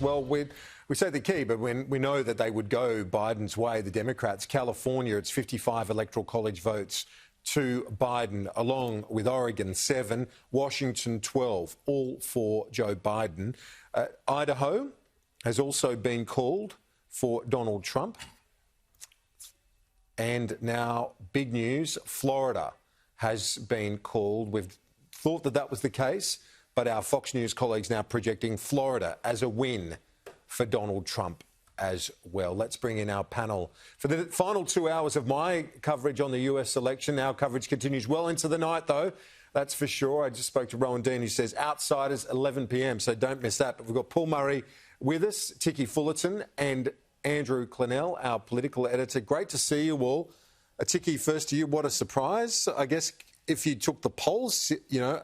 Well, we say the key, but when we know that they would go Biden's way, the Democrats. California, it's 55 electoral college votes to Biden, along with Oregon 7, Washington 12, all for Joe Biden. Idaho has also been called for Donald Trump. And now, big news, Florida has been called. We've thought that that was the case, but our Fox News colleagues now projecting Florida as a win for Donald Trump as well. Let's bring in our panel. For the final 2 hours of my coverage on the US election, our coverage continues well into the night, though. That's for sure. I just spoke to Rowan Dean, who says outsiders 11 p.m, so don't miss that. But we've got Paul Murray with us, Ticky Fullerton, and Andrew Clennell, our political editor. Great to see you all. Ticky, first to you, what a surprise. I guess if you took the polls, you know,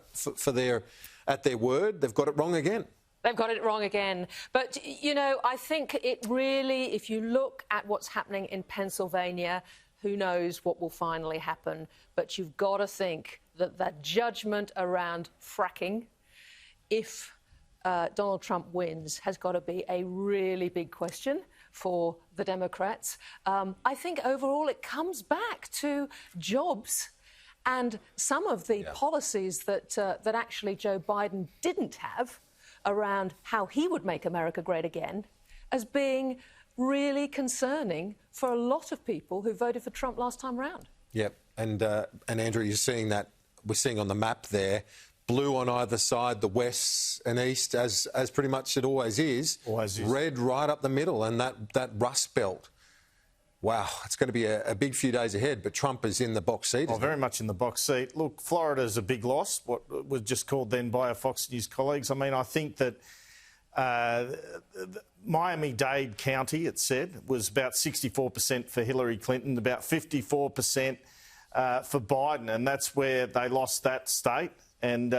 at their word, they've got it wrong again. They've got it wrong again. But, you know, I think it really, if you look at what's happening in Pennsylvania, who knows what will finally happen. But you've got to think that that judgment around fracking, if Donald Trump wins, has got to be a really big question for the Democrats. I think overall it comes back to jobs and some of the policies that actually Joe Biden didn't have around how he would make America great again as being really concerning for a lot of people who voted for Trump last time round. Yep, and Andrew, you're seeing that, we're seeing on the map there, blue on either side, the west and east, as pretty much it always is. Red right up the middle, and that Rust Belt. Wow, it's going to be a big few days ahead, but Trump is in the box seat. Oh, very much in the box seat. Look, Florida's a big loss, what was just called then by our Fox News colleagues. I mean, I think that Miami-Dade County, it said, was about 64% for Hillary Clinton, about 54% for Biden, and that's where they lost that state. And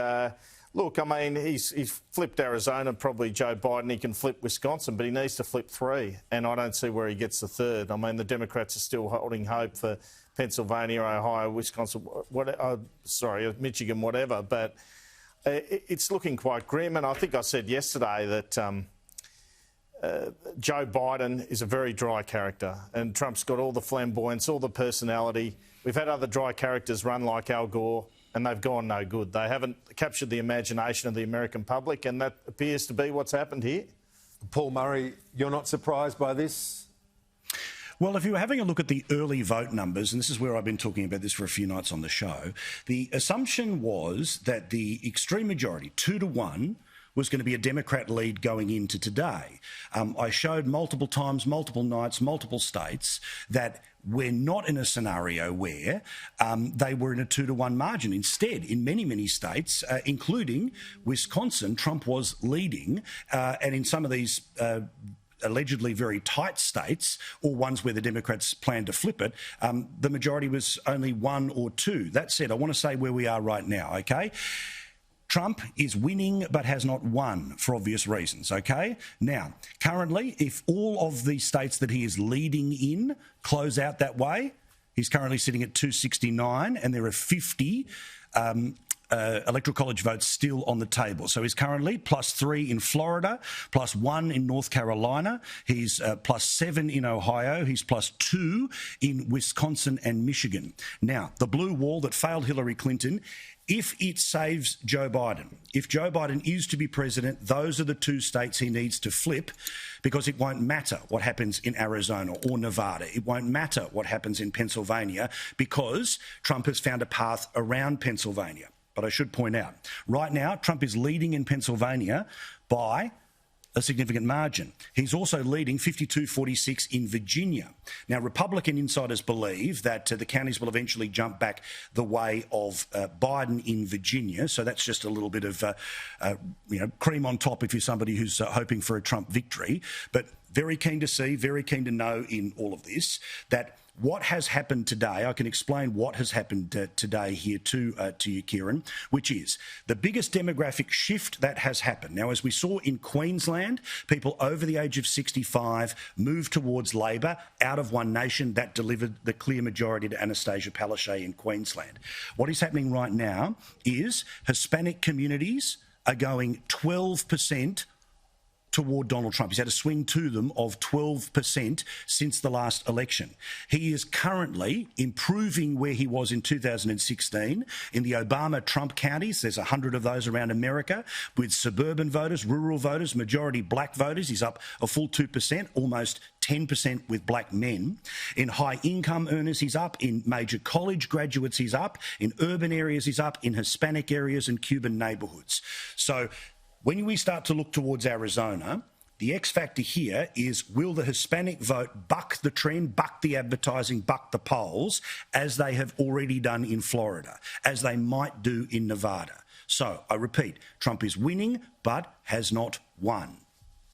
look, I mean, he's flipped Arizona, probably Joe Biden. He can flip Wisconsin, but he needs to flip 3. And I don't see where he gets the 3rd. I mean, the Democrats are still holding hope for Pennsylvania, Ohio, Wisconsin, Michigan, whatever. But it's looking quite grim. And I think I said yesterday that Joe Biden is a very dry character. And Trump's got all the flamboyance, all the personality. We've had other dry characters run like Al Gore, and they've gone no good. They haven't captured the imagination of the American public, and that appears to be what's happened here. Paul Murray, you're not surprised by this? Well, if you were having a look at the early vote numbers, and this is where I've been talking about this for a few nights on the show, the assumption was that the extreme majority, 2-1, was going to be a Democrat lead going into today. I showed multiple times, multiple nights, multiple states that we're not in a scenario where they were in a 2-1 margin. Instead, in many, many states, including Wisconsin, Trump was leading, and in some of these allegedly very tight states, or ones where the Democrats plan to flip it, the majority was only 1 or 2. That said, I want to say where we are right now, OK? Trump is winning but has not won for obvious reasons, OK? Now, currently, if all of the states that he is leading in close out that way, he's currently sitting at 269 and there are 50 electoral college votes still on the table. So he's currently +3 in Florida, +1 in North Carolina. He's +7 in Ohio. He's +2 in Wisconsin and Michigan. Now, the blue wall that failed Hillary Clinton, if it saves Joe Biden, if Joe Biden is to be president, those are the 2 states he needs to flip, because it won't matter what happens in Arizona or Nevada. It won't matter what happens in Pennsylvania, because Trump has found a path around Pennsylvania. But I should point out, right now, Trump is leading in Pennsylvania by a significant margin. He's also leading 52-46 in Virginia. Now, Republican insiders believe that the counties will eventually jump back the way of Biden in Virginia. So that's just a little bit of, cream on top if you're somebody who's hoping for a Trump victory. But very keen to see, very keen to know in all of this that what has happened today, I can explain what has happened today here to you, Kieran, which is the biggest demographic shift that has happened. Now, as we saw in Queensland, people over the age of 65 moved towards Labor out of One Nation. That delivered the clear majority to Anastasia Palaszczuk in Queensland. What is happening right now is Hispanic communities are going 12% toward Donald Trump. He's had a swing to them of 12% since the last election. He is currently improving where he was in 2016. In the Obama-Trump counties, there's 100 of those around America, with suburban voters, rural voters, majority black voters. He's up a full 2%, almost 10% with black men. In high income earners, he's up. In major college graduates, he's up. In urban areas, he's up. In Hispanic areas and Cuban neighbourhoods. So when we start to look towards Arizona, the X factor here is, will the Hispanic vote buck the trend, buck the advertising, buck the polls, as they have already done in Florida, as they might do in Nevada? So, I repeat, Trump is winning, but has not won.